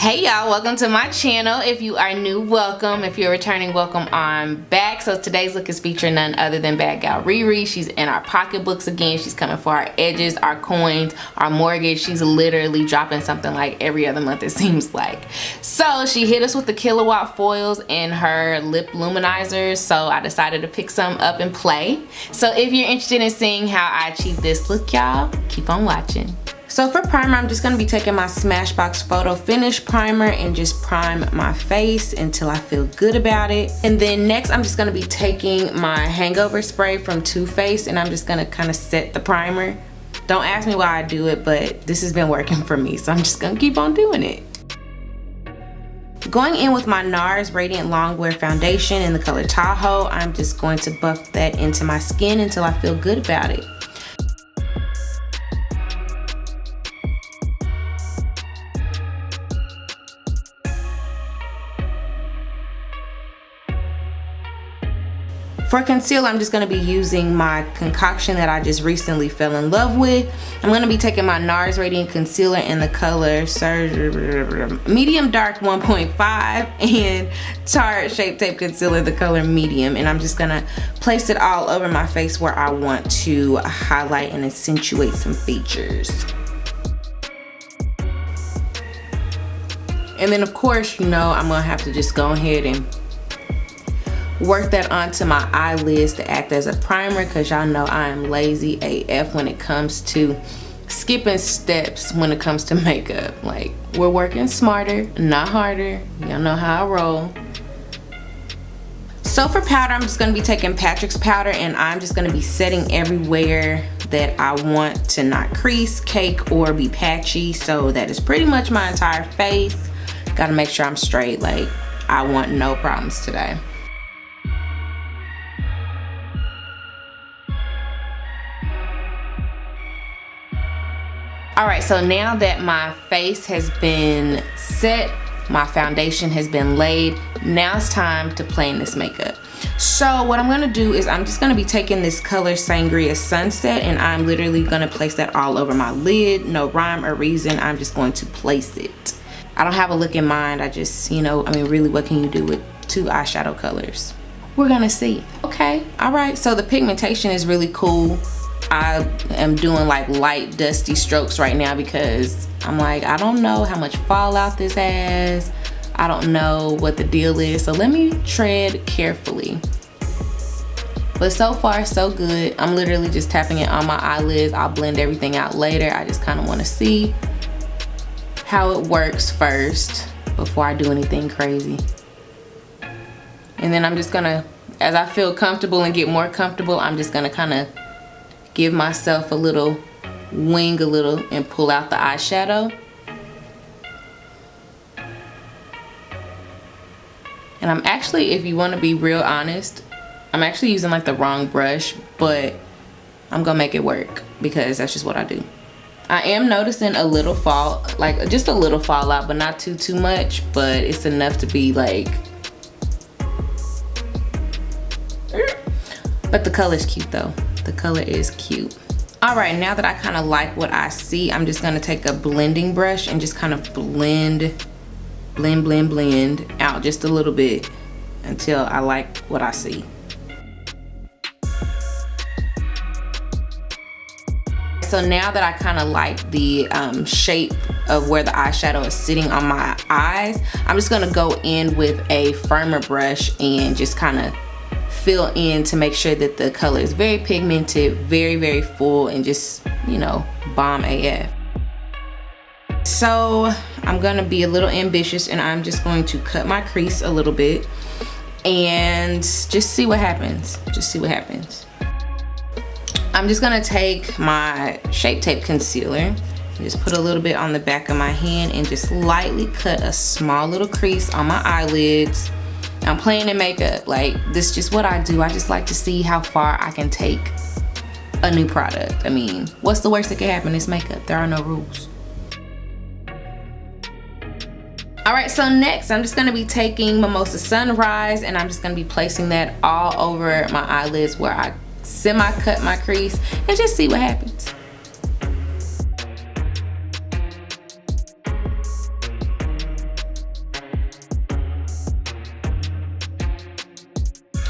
Hey y'all, welcome to my channel. If you are new, welcome. If you're returning, welcome on back. So today's look is featuring none other than bad gal RiRi. She's in our pocketbooks again. She's coming for our edges, our coins, our mortgage. She's literally dropping something like every other month, it seems like. So she hit us with the kilowatt foils and her lip luminizers. So I decided to pick some up and play. So if you're interested in seeing how I achieve this look, y'all, keep on watching. So for primer, I'm just going to be taking my Smashbox Photo Finish Primer and just prime my face until I feel good about it. And then next, I'm just going to be taking my Hangover Spray from Too Faced and I'm just going to kind of set the primer. Don't ask me why I do it, but this has been working for me, so I'm just going to keep on doing it. Going in with my NARS Radiant Longwear Foundation in the color Tahoe, I'm just going to buff that into my skin until I feel good about it. For concealer, I'm just going to be using my concoction that I just recently fell in love with. I'm going to be taking my NARS Radiant Concealer in the color Medium Dark 1.5 and Tarte Shape Tape Concealer in the color Medium. And I'm just going to place it all over my face where I want to highlight and accentuate some features. And then of course, you know, I'm going to have to just go ahead and work that onto my eyelids to act as a primer, because y'all know I am lazy AF when it comes to skipping steps when it comes to makeup. Like, we're working smarter, not harder. Y'all know how I roll. So for powder, I'm just going to be taking Patrick's powder and I'm just going to be setting everywhere that I want to not crease, cake, or be patchy. So that is pretty much my entire face. Gotta make sure I'm straight. Like, I want no problems today. Alright, so now that my face has been set, my foundation has been laid, now it's time to play in this makeup. So what I'm going to do is I'm just going to be taking this color Sangria Sunset and I'm literally going to place that all over my lid. No rhyme or reason, I'm just going to place it. I don't have a look in mind, I just, you know, I mean, really, what can you do with two eyeshadow colors? We're going to see. Okay, alright, so the pigmentation is really cool. I am doing like light dusty strokes right now because I'm like, I don't know how much fallout this has. I don't know what the deal is, so let me tread carefully. But so far so good. I'm literally just tapping it on my eyelids. I'll blend everything out later. I just kind of want to see how it works first before I do anything crazy. And then I'm just gonna, as I feel comfortable and get more comfortable, I'm just gonna kind of give myself a little wing and pull out the eyeshadow. And I'm actually, if you want to be real honest, I'm actually using like the wrong brush, but I'm gonna make it work because that's just what I do. I am noticing a little fall, like just a little fallout, but not too much, but it's enough to be like, but the color's cute though. The color is cute. All right, now that I kind of like what I see, I'm just gonna take a blending brush and just kind of blend out just a little bit until I like what I see. So now that I kind of like the shape of where the eyeshadow is sitting on my eyes, I'm just gonna go in with a firmer brush and just kind of fill in to make sure that the color is very pigmented, very full, and just, you know, bomb AF. So I'm gonna be a little ambitious and I'm just going to cut my crease a little bit and just see what happens. I'm just gonna take my Shape Tape Concealer and just put a little bit on the back of my hand and just lightly cut a small little crease on my eyelids. I'm playing in makeup, like, this is just what I do. I just like to see how far I can take a new product. I mean, what's the worst that can happen? It's makeup. There are no rules. Alright, so next I'm just going to be taking Mimosa Sunrise and I'm just going to be placing that all over my eyelids where I semi-cut my crease and just see what happens.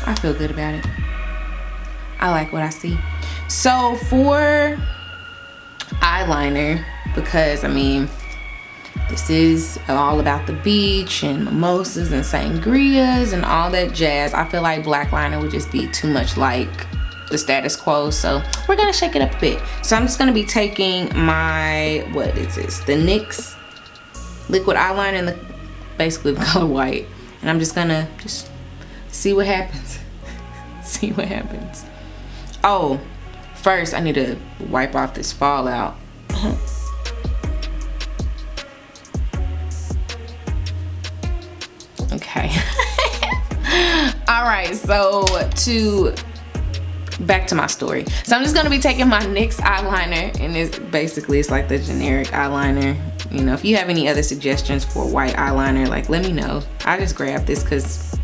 I feel good about it. I like what I see. So for eyeliner, because I mean, this is all about the beach and mimosas and sangrias and all that jazz. I feel like black liner would just be too much like the status quo, so we're gonna shake it up a bit. So I'm just gonna be taking my, what is this, the NYX liquid eyeliner in the basically the color white, and I'm just gonna see what happens. See what happens. Oh, first I need to wipe off this fallout. Okay. All right, so back to my story. So I'm just gonna be taking my NYX eyeliner, and it's like the generic eyeliner. You know, if you have any other suggestions for white eyeliner, like, let me know. I just grabbed this because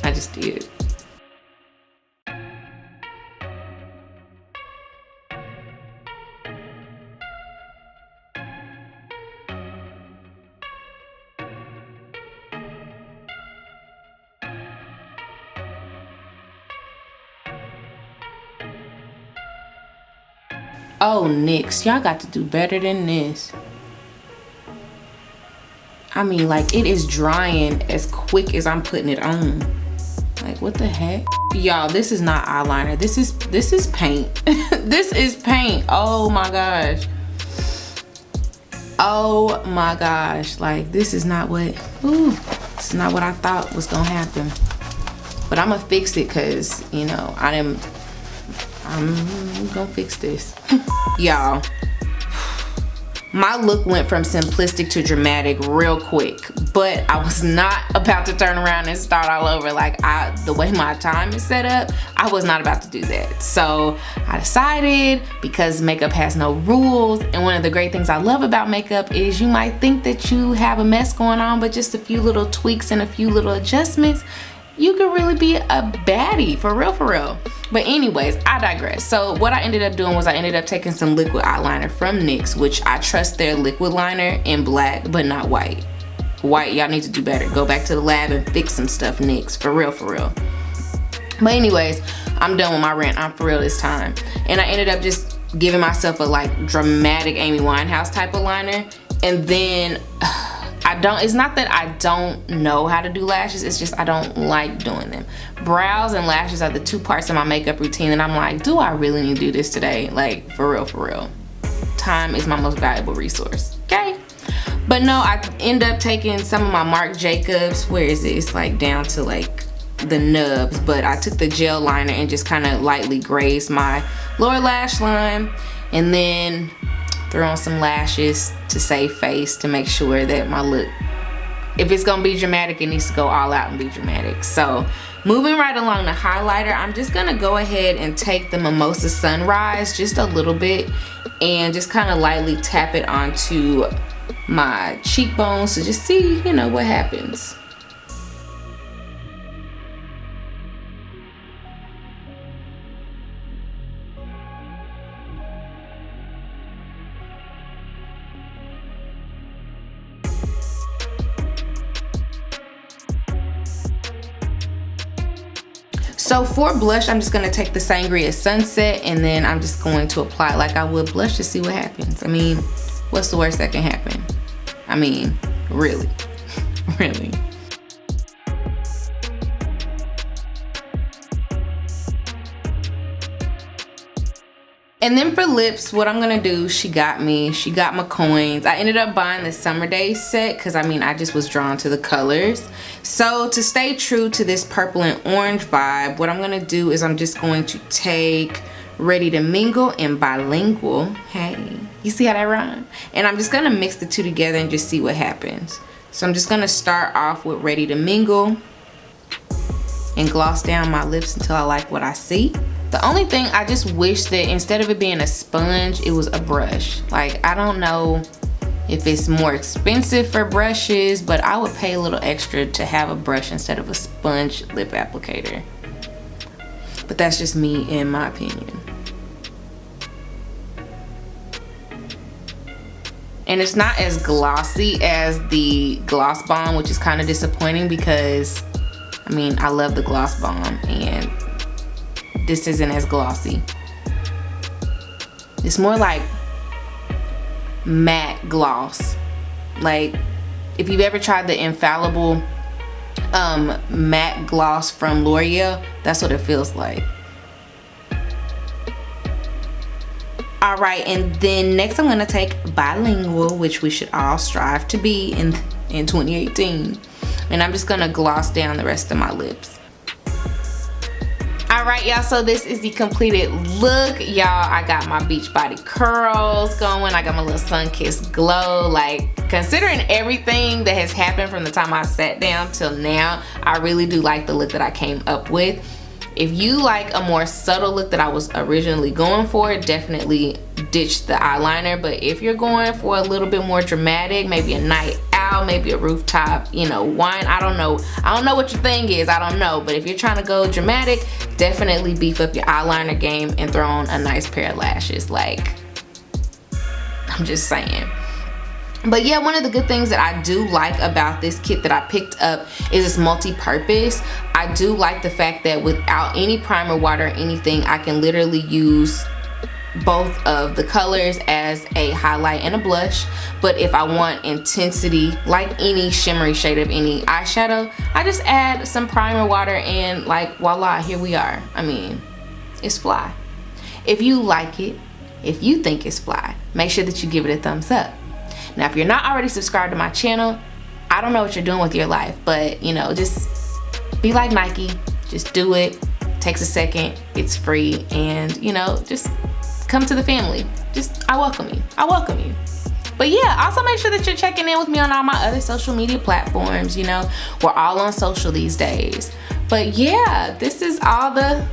I just did. Oh, NYX, y'all got to do better than this. I mean, like, it is drying as quick as I'm putting it on. Like, what the heck? Y'all, this is not eyeliner. This is paint. This is paint. Oh my gosh. Oh my gosh. Like, this is not what, this is not what I thought was gonna happen. But I'm gonna fix it because, you know, I'm gonna fix this. Y'all, my look went from simplistic to dramatic real quick, but I was not about to turn around and start all over. Like, the way my time is set up, I was not about to do that. So I decided, because makeup has no rules, and one of the great things I love about makeup is you might think that you have a mess going on, but just a few little tweaks and a few little adjustments, you could really be a baddie, for real, for real. But anyways, I digress. So what I ended up doing was I ended up taking some liquid eyeliner from NYX, which I trust their liquid liner in black, but not white. White, y'all need to do better. Go back to the lab and fix some stuff, NYX, for real, for real. But anyways, I'm done with my rant. I'm for real this time. And I ended up just giving myself a like dramatic Amy Winehouse type of liner. And then it's not that I don't know how to do lashes, it's just I don't like doing them. Brows and lashes are the two parts of my makeup routine, and I'm like, do I really need to do this today? Like, for real, for real. Time is my most valuable resource, okay? But no, I end up taking some of my Marc Jacobs, where is it? It's like down to like the nubs, but I took the gel liner and just kind of lightly grazed my lower lash line, and then throw on some lashes to save face, to make sure that my look, if it's gonna be dramatic, it needs to go all out and be dramatic. So moving right along the highlighter, I'm just gonna go ahead and take the Mimosa Sunrise just a little bit and just kind of lightly tap it onto my cheekbones to just see, you know, what happens. So for blush, I'm just gonna take the Sangria Sunset, and then I'm just going to apply it like I would blush to see what happens. I mean, what's the worst that can happen? I mean, really, really. And then for lips, what I'm gonna do, she got my coins. I ended up buying the Summer Days set because I mean, I just was drawn to the colors. So to stay true to this purple and orange vibe, what I'm gonna do is I'm just going to take Ready to Mingle and Bilingual. Hey, you see how that rhyme? And I'm just gonna mix the two together and just see what happens. So I'm just gonna start off with Ready to Mingle and gloss down my lips until I like what I see. The only thing, I just wish that instead of it being a sponge, it was a brush. Like, I don't know if it's more expensive for brushes, but I would pay a little extra to have a brush instead of a sponge lip applicator. But that's just me, in my opinion. And it's not as glossy as the Gloss Bomb, which is kind of disappointing because I mean, I love the Gloss Bomb, and this isn't as glossy. It's more like matte gloss. Like, if you've ever tried the Infallible matte gloss from L'Oreal, that's what it feels like. Alright, and then next I'm going to take Bilingual, which we should all strive to be in 2018. And I'm just going to gloss down the rest of my lips. Alright, y'all, so this is the completed look. Y'all, I got my beach body curls going. I got my little sun-kissed glow. Like, considering everything that has happened from the time I sat down till now, I really do like the look that I came up with. If you like a more subtle look that I was originally going for, definitely ditch the eyeliner. But if you're going for a little bit more dramatic, maybe a night out, maybe a rooftop, you know, wine, I don't know what your thing is, I don't know. But if you're trying to go dramatic, definitely beef up your eyeliner game and throw on a nice pair of lashes. Like, I'm just saying. But yeah, one of the good things that I do like about this kit that I picked up is it's multi-purpose. I do like the fact that without any primer, water, or anything, I can literally use both of the colors as a highlight and a blush. But if I want intensity, like any shimmery shade of any eyeshadow, I just add some primer, water, and like voila, here we are. I mean, it's fly. If you like it, if you think it's fly, make sure that you give it a thumbs up. Now, if you're not already subscribed to my channel, I don't know what you're doing with your life, but you know, just be like Nike, just do it. Takes a second, it's free, and you know, just come to the family. I welcome you. But yeah, also make sure that you're checking in with me on all my other social media platforms. You know, we're all on social these days. But yeah, this is all the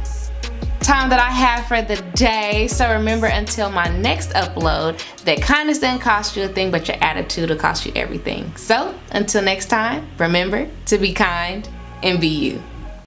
time that I have for the day. So remember, until my next upload, that kindness doesn't cost you a thing, but your attitude will cost you everything. So until next time, remember to be kind and be you.